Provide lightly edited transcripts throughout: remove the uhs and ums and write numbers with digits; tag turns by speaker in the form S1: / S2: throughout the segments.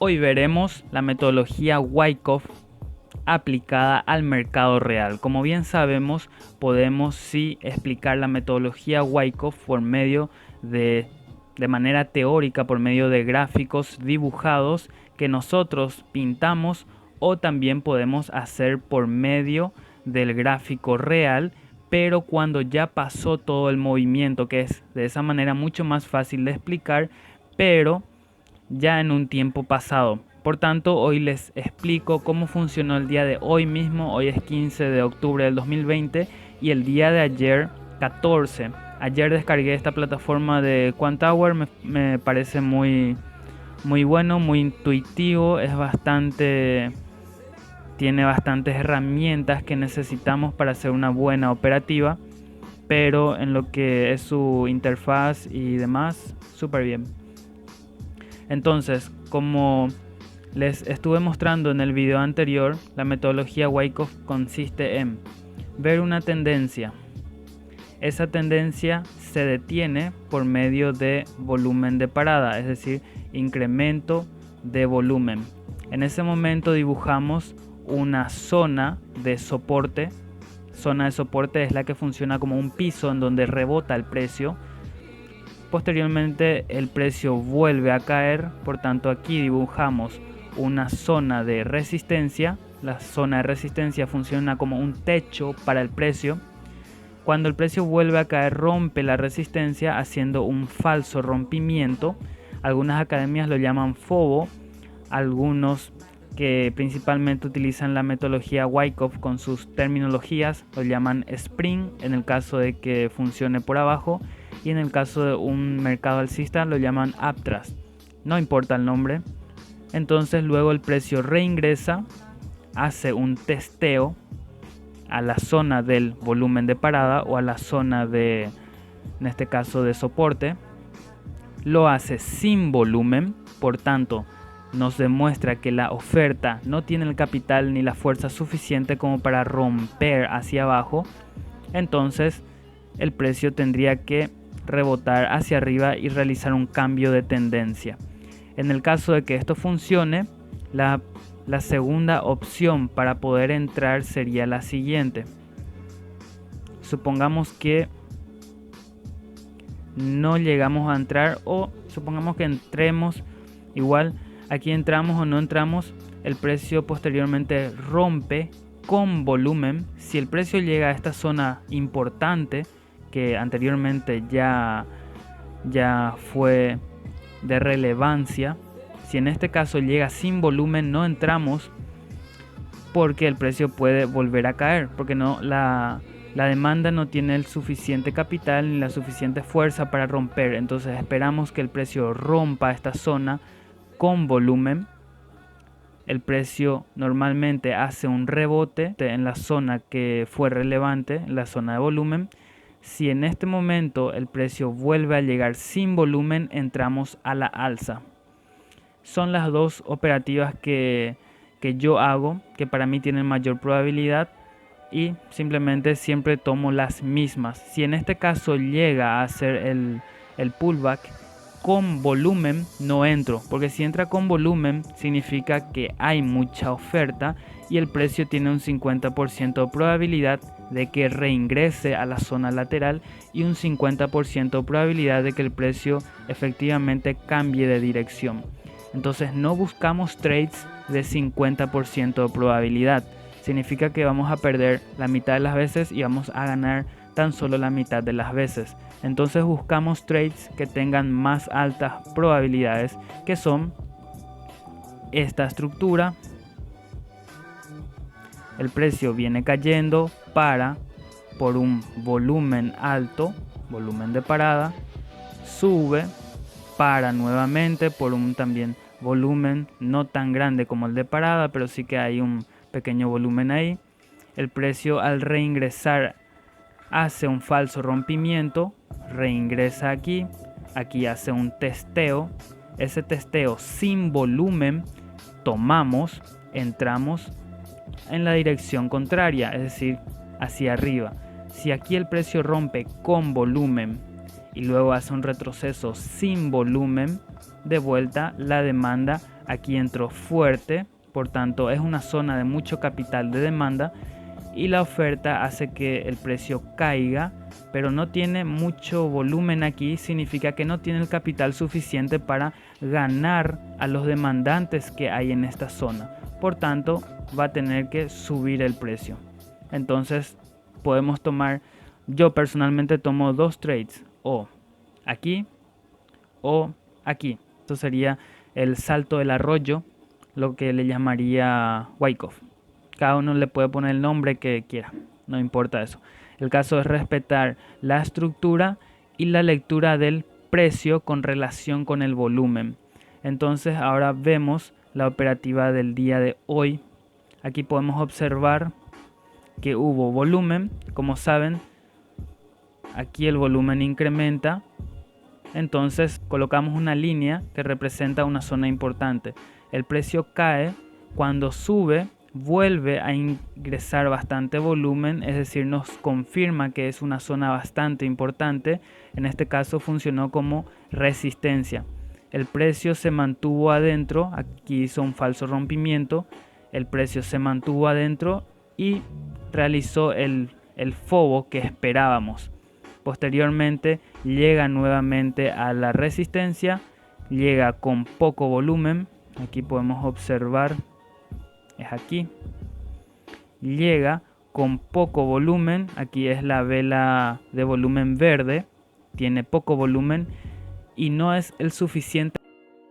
S1: Hoy veremos la metodología Wyckoff aplicada al mercado real. Como bien sabemos, podemos sí explicar la metodología Wyckoff por medio de manera teórica, por medio de gráficos dibujados que nosotros pintamos, o también podemos hacer por medio del gráfico real, pero cuando ya pasó todo el movimiento, que es de esa manera mucho más fácil de explicar, pero ya en un tiempo pasado. Por tanto, hoy les explico cómo funcionó el día de hoy mismo. Hoy es 15 de octubre del 2020 y el día de ayer 14. Ayer descargué esta plataforma de Quantower, me parece muy bueno, muy intuitivo, tiene bastantes herramientas que necesitamos para hacer una buena operativa, pero en lo que es su interfaz y demás, súper bien. Entonces, como les estuve mostrando en el video anterior, la metodología Wyckoff consiste en ver una tendencia. Esa tendencia se detiene por medio de volumen de parada, es decir, incremento de volumen. En ese momento dibujamos una zona de soporte. Zona de soporte es la que funciona como un piso en donde rebota el precio. Posteriormente el precio vuelve a caer, por tanto aquí dibujamos una zona de resistencia. La zona de resistencia funciona como un techo para el precio. Cuando el precio vuelve a caer, rompe la resistencia haciendo un falso rompimiento. Algunas academias lo llaman FOBO, algunos que principalmente utilizan la metodología Wyckoff con sus terminologías lo llaman Spring en el caso de que funcione por abajo, y en el caso de un mercado alcista lo llaman Uptrust. No importa el nombre. Entonces luego el precio reingresa, hace un testeo a la zona del volumen de parada o a la zona de, en este caso, de soporte. Lo hace sin volumen, por tanto nos demuestra que la oferta no tiene el capital ni la fuerza suficiente como para romper hacia abajo. Entonces el precio tendría que rebotar hacia arriba y realizar un cambio de tendencia. En el caso de que esto funcione, la segunda opción para poder entrar sería la siguiente. Supongamos que no llegamos a entrar, o supongamos que entremos. Igual aquí entramos o no entramos, el precio posteriormente rompe con volumen. Si el precio llega a esta zona importante que anteriormente ya fue de relevancia, si en este caso llega sin volumen, no entramos porque el precio puede volver a caer, porque la demanda no tiene el suficiente capital ni la suficiente fuerza para romper. Entonces esperamos que el precio rompa esta zona con volumen. El precio normalmente hace un rebote en la zona que fue relevante, en la zona de volumen. Si en este momento el precio vuelve a llegar sin volumen, entramos a la alza. Son las dos operativas que yo hago, que para mí tienen mayor probabilidad, y simplemente siempre tomo las mismas. Si en este caso llega a hacer el pullback con volumen, no entro, porque si entra con volumen significa que hay mucha oferta y el precio tiene un 50% de probabilidad de que reingrese a la zona lateral y un 50% de probabilidad de que el precio efectivamente cambie de dirección. Entonces no buscamos trades de 50% de probabilidad. Significa que vamos a perder la mitad de las veces y vamos a ganar tan solo la mitad de las veces. Entonces buscamos trades que tengan más altas probabilidades, que son esta estructura. El precio viene cayendo, para por un volumen alto, volumen de parada, sube, para nuevamente por un también volumen no tan grande como el de parada, pero sí que hay un pequeño volumen ahí. El precio al reingresar hace un falso rompimiento, reingresa aquí hace un testeo. Ese testeo sin volumen, tomamos, entramos en la dirección contraria, es decir, hacia arriba. Si aquí el precio rompe con volumen y luego hace un retroceso sin volumen, de vuelta la demanda aquí entró fuerte, por tanto es una zona de mucho capital de demanda y la oferta hace que el precio caiga, pero no tiene mucho volumen aquí, significa que no tiene el capital suficiente para ganar a los demandantes que hay en esta zona. Por tanto, va a tener que subir el precio. Entonces, podemos tomar, yo personalmente tomo dos trades, o aquí o aquí. Esto sería el salto del arroyo, lo que le llamaría Wyckoff. Cada uno le puede poner el nombre que quiera, no importa eso. El caso es respetar la estructura y la lectura del precio con relación con el volumen. Entonces ahora vemos la operativa del día de hoy. Aquí podemos observar que hubo volumen. Como saben, aquí el volumen incrementa. Entonces colocamos una línea que representa una zona importante. El precio cae, cuando sube vuelve a ingresar bastante volumen, es decir, nos confirma que es una zona bastante importante. En este caso funcionó como resistencia. El precio se mantuvo adentro, aquí hizo un falso rompimiento, el precio se mantuvo adentro y realizó el FOBO que esperábamos. Posteriormente llega nuevamente a la resistencia, llega con poco volumen, aquí podemos observar, es aquí, llega con poco volumen, aquí es la vela de volumen verde, tiene poco volumen y no es el suficiente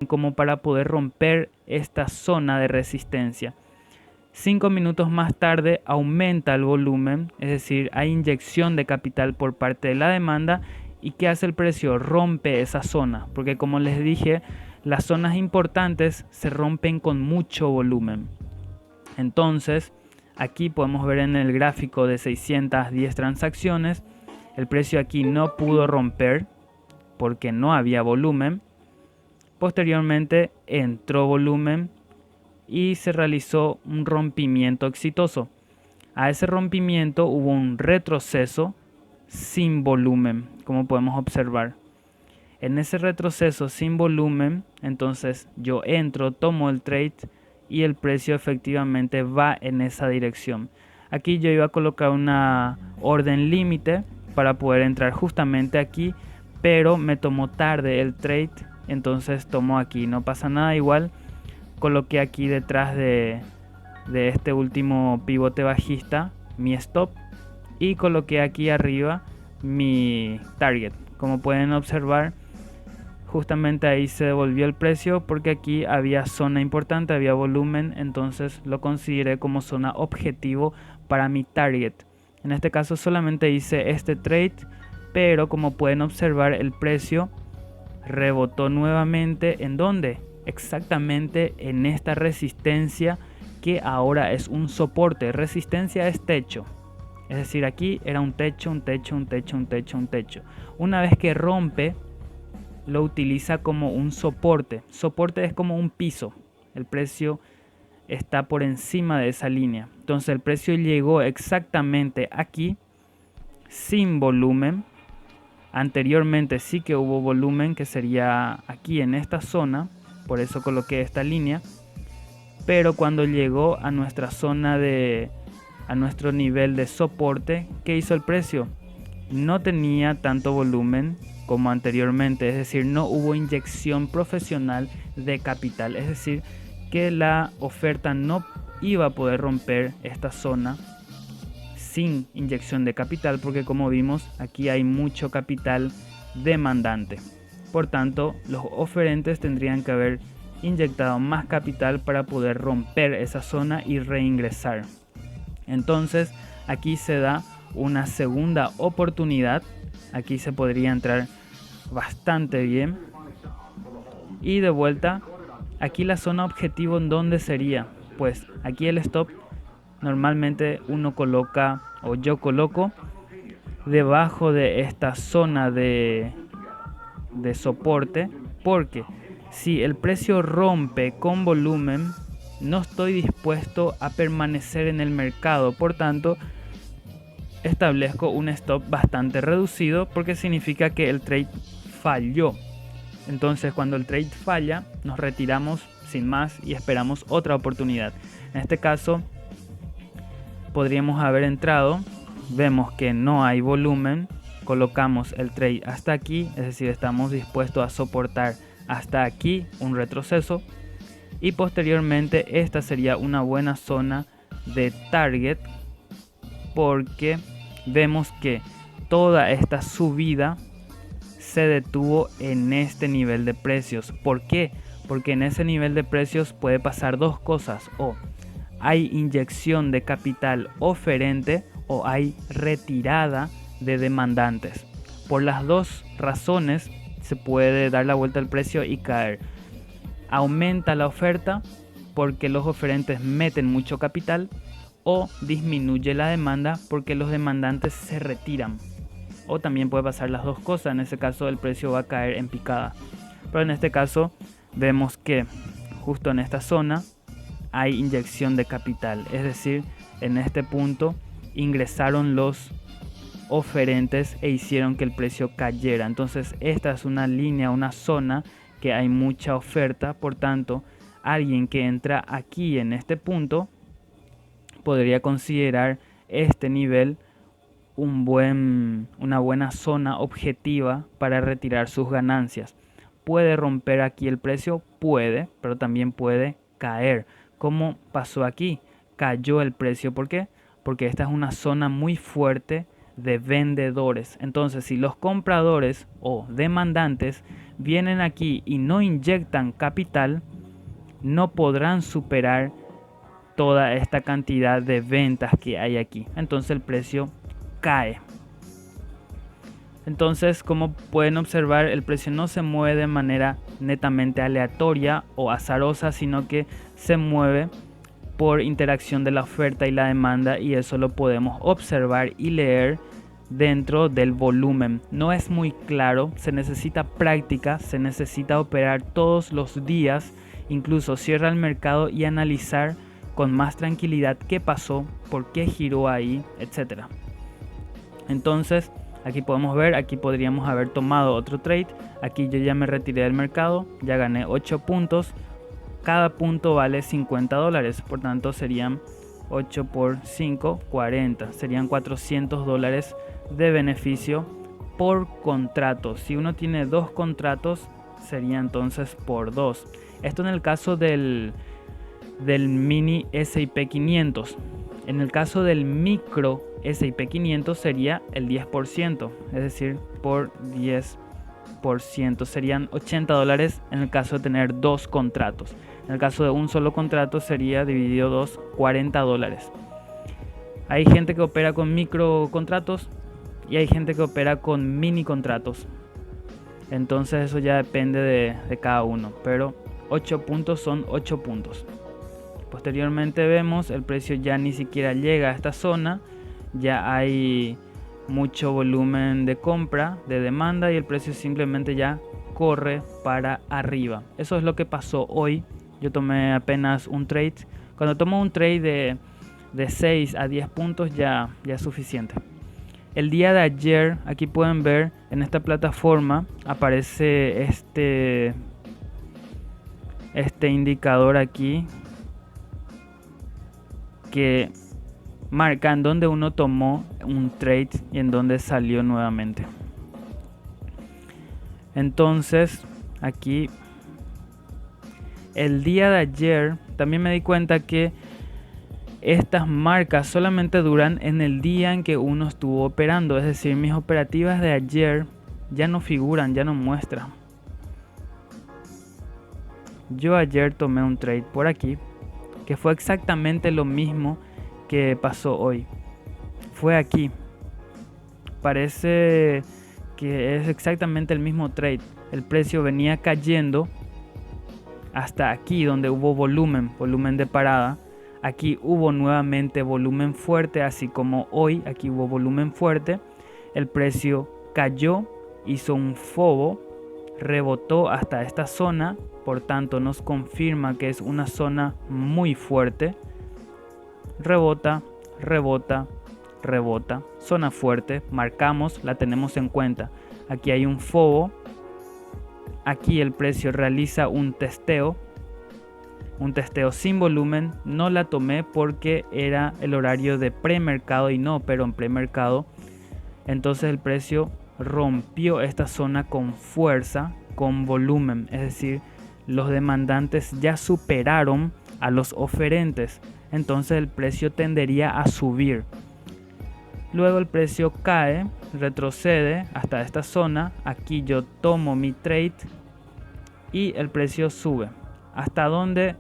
S1: como para poder romper esta zona de resistencia. 5 minutos más tarde aumenta el volumen, es decir, hay inyección de capital por parte de la demanda. ¿Y qué hace el precio? Rompe esa zona, porque como les dije, las zonas importantes se rompen con mucho volumen. Entonces, aquí podemos ver en el gráfico de 610 transacciones, el precio aquí no pudo romper porque no había volumen. Posteriormente entró volumen y se realizó un rompimiento exitoso. A ese rompimiento hubo un retroceso sin volumen, como podemos observar. En ese retroceso sin volumen, entonces yo entro, tomo el trade y el precio efectivamente va en esa dirección. Aquí yo iba a colocar una orden límite para poder entrar justamente aquí, pero me tomó tarde el trade, entonces tomo aquí, no pasa nada. Igual coloqué aquí detrás de este último pivote bajista mi stop y coloqué aquí arriba mi target. Como pueden observar, justamente ahí se devolvió el precio porque aquí había zona importante, había volumen, entonces lo consideré como zona objetivo para mi target. En este caso solamente hice este trade, pero como pueden observar, el precio rebotó nuevamente. ¿En dónde? Exactamente en esta resistencia que ahora es un soporte. Resistencia es techo, es decir, aquí era un techo, un techo, un techo, un techo, un techo. Una vez que rompe, lo utiliza como un soporte. Soporte es como un piso, el precio está por encima de esa línea. Entonces el precio llegó exactamente aquí sin volumen. Anteriormente sí que hubo volumen, que sería aquí en esta zona, por eso coloqué esta línea. Pero cuando llegó a nuestra zona a nuestro nivel de soporte, ¿qué hizo el precio? No tenía tanto volumen como anteriormente, es decir, no hubo inyección profesional de capital, es decir, que la oferta no iba a poder romper esta zona sin inyección de capital, porque como vimos aquí hay mucho capital demandante. Por tanto, los oferentes tendrían que haber inyectado más capital para poder romper esa zona y reingresar. Entonces aquí se da una segunda oportunidad, aquí se podría entrar bastante bien y de vuelta aquí la zona objetivo. ¿En dónde sería? Pues aquí el stop normalmente uno coloca, o yo coloco, debajo de esta zona de soporte, porque si el precio rompe con volumen, no estoy dispuesto a permanecer en el mercado. Por tanto, establezco un stop bastante reducido porque significa que el trade falló. Entonces cuando el trade falla, nos retiramos sin más y esperamos otra oportunidad. En este caso podríamos haber entrado, vemos que no hay volumen, colocamos el trade hasta aquí, es decir, estamos dispuestos a soportar hasta aquí un retroceso, y posteriormente esta sería una buena zona de target, porque vemos que toda esta subida se detuvo en este nivel de precios. ¿Por qué? Porque en ese nivel de precios puede pasar dos cosas: o hay inyección de capital oferente o hay retirada de demandantes. Por las dos razones se puede dar la vuelta al precio y caer. Aumenta la oferta porque los oferentes meten mucho capital, o disminuye la demanda porque los demandantes se retiran. O también puede pasar las dos cosas. En ese caso el precio va a caer en picada. Pero en este caso vemos que justo en esta zona hay inyección de capital. Es decir, en este punto ingresaron los oferentes e hicieron que el precio cayera. Entonces esta es una línea, una zona que hay mucha oferta. Por tanto, alguien que entra aquí en este punto podría considerar este nivel una buena zona objetiva para retirar sus ganancias. ¿Puede romper aquí el precio? Puede, pero también puede caer. ¿Cómo pasó aquí? Cayó el precio. ¿Por qué? Porque esta es una zona muy fuerte de vendedores. Entonces, si los compradores o demandantes vienen aquí y no inyectan capital, no podrán superar toda esta cantidad de ventas que hay aquí. Entonces el precio cae. Entonces, como pueden observar, el precio no se mueve de manera netamente aleatoria o azarosa, sino que se mueve por interacción de la oferta y la demanda, y eso lo podemos observar y leer dentro del volumen. No es muy claro, se necesita práctica, se necesita operar todos los días, incluso cierra el mercado y analizar con más tranquilidad qué pasó, por qué giró ahí, etc. Entonces aquí podemos ver, aquí podríamos haber tomado otro trade. Aquí yo ya me retiré del mercado, ya gané 8 puntos. Cada punto vale $50, por tanto serían 8 por 5, 40. Serían $400 de beneficio por contrato. Si uno tiene 2 contratos, sería entonces por 2. Esto en el caso del mini S&P 500. En el caso del micro S&P 500 sería el 10%, es decir, por 10% serían $80 en el caso de tener 2 contratos. En el caso de un solo contrato sería dividido 2, $40. Hay gente que opera con micro contratos y hay gente que opera con mini contratos. Entonces eso ya depende de cada uno, pero 8 puntos son 8 puntos. Posteriormente vemos el precio ya ni siquiera llega a esta zona, ya hay mucho volumen de compra, de demanda, y el precio simplemente ya corre para arriba. Eso es lo que pasó hoy. Yo tomé apenas un trade. Cuando tomo un trade de 6 a 10 puntos ya es suficiente. El día de ayer, aquí pueden ver en esta plataforma aparece este indicador aquí que marca en donde uno tomó un trade y en donde salió nuevamente. Entonces aquí el día de ayer también me di cuenta que estas marcas solamente duran en el día en que uno estuvo operando, es decir, mis operativas de ayer ya no figuran, ya no muestran. Yo ayer tomé un trade por aquí que fue exactamente lo mismo que pasó hoy. Fue aquí. Parece que es exactamente el mismo trade. El precio venía cayendo hasta aquí donde hubo volumen de parada. Aquí hubo nuevamente volumen fuerte, así como hoy aquí hubo volumen fuerte. El precio cayó, hizo un fobo, rebotó hasta esta zona, por tanto nos confirma que es una zona muy fuerte. Rebota, rebota, rebota, zona fuerte, marcamos, la tenemos en cuenta. Aquí hay un fobo, aquí el precio realiza un testeo sin volumen. No la tomé porque era el horario de premercado y no operó en premercado. Entonces el precio rompió esta zona con fuerza, con volumen, es decir, los demandantes ya superaron a los oferentes, entonces el precio tendería a subir. Luego el precio cae, retrocede hasta esta zona, aquí yo tomo mi trade y el precio sube. ¿Hasta donde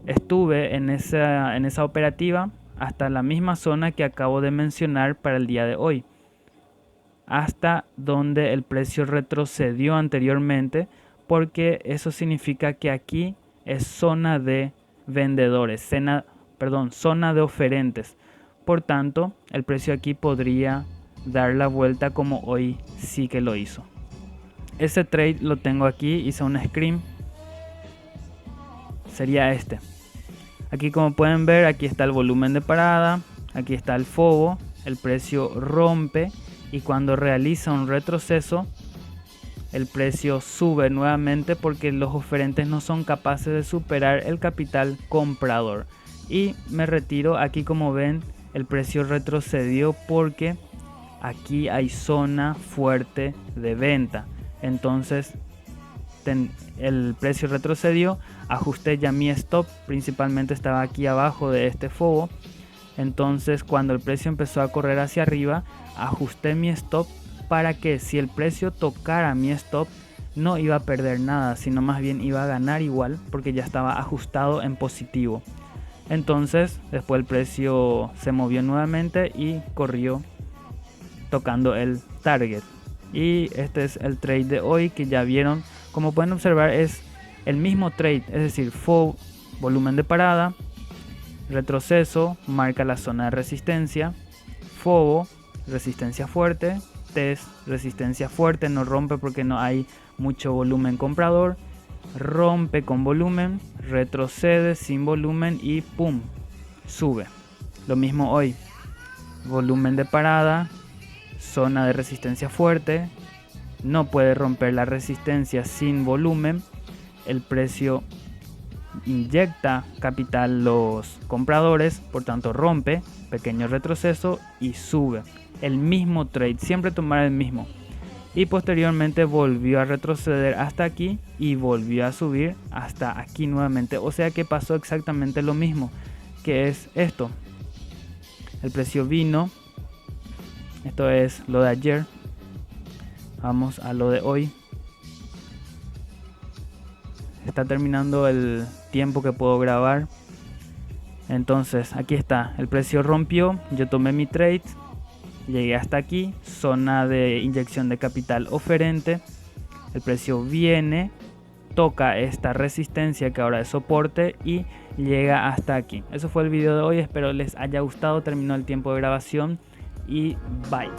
S1: estuve en esa operativa? Hasta la misma zona que acabo de mencionar para el día de hoy. Hasta donde el precio retrocedió anteriormente, porque eso significa que aquí es zona de vendedores, zona de oferentes. Por tanto, el precio aquí podría dar la vuelta como hoy sí que lo hizo. Ese trade lo tengo aquí, hice un screen. Sería este. Aquí como pueden ver, aquí está el volumen de parada, aquí está el FOBO, el precio rompe y cuando realiza un retroceso, el precio sube nuevamente porque los oferentes no son capaces de superar el capital comprador. Y me retiro, aquí como ven, el precio retrocedió porque aquí hay zona fuerte de venta. Entonces el precio retrocedió, ajusté ya mi stop, principalmente estaba aquí abajo de este FOBO. Entonces cuando el precio empezó a correr hacia arriba, ajusté mi stop para que si el precio tocara mi stop no iba a perder nada, sino más bien iba a ganar igual porque ya estaba ajustado en positivo. Entonces después el precio se movió nuevamente y corrió tocando el target. Y este es el trade de hoy que ya vieron. Como pueden observar es el mismo trade, es decir, volumen de parada, retroceso, marca la zona de resistencia, FOBO, resistencia fuerte, test, resistencia fuerte, no rompe porque no hay mucho volumen comprador, rompe con volumen, retrocede sin volumen y pum, sube. Lo mismo hoy, volumen de parada, zona de resistencia fuerte, no puede romper la resistencia sin volumen, el precio inyecta capital los compradores, por tanto rompe, pequeño retroceso y sube. El mismo trade, siempre tomar el mismo. Y posteriormente volvió a retroceder hasta aquí y volvió a subir hasta aquí nuevamente. O sea que pasó exactamente lo mismo, que es esto. El precio vino, esto es lo de ayer. Vamos a lo de hoy. Está terminando el tiempo que puedo grabar. Entonces aquí está, el precio rompió, yo tomé mi trade, llegué hasta aquí, zona de inyección de capital oferente, el precio viene, toca esta resistencia que ahora es soporte y llega hasta aquí. Eso fue el video de hoy, espero les haya gustado, terminó el tiempo de grabación y bye.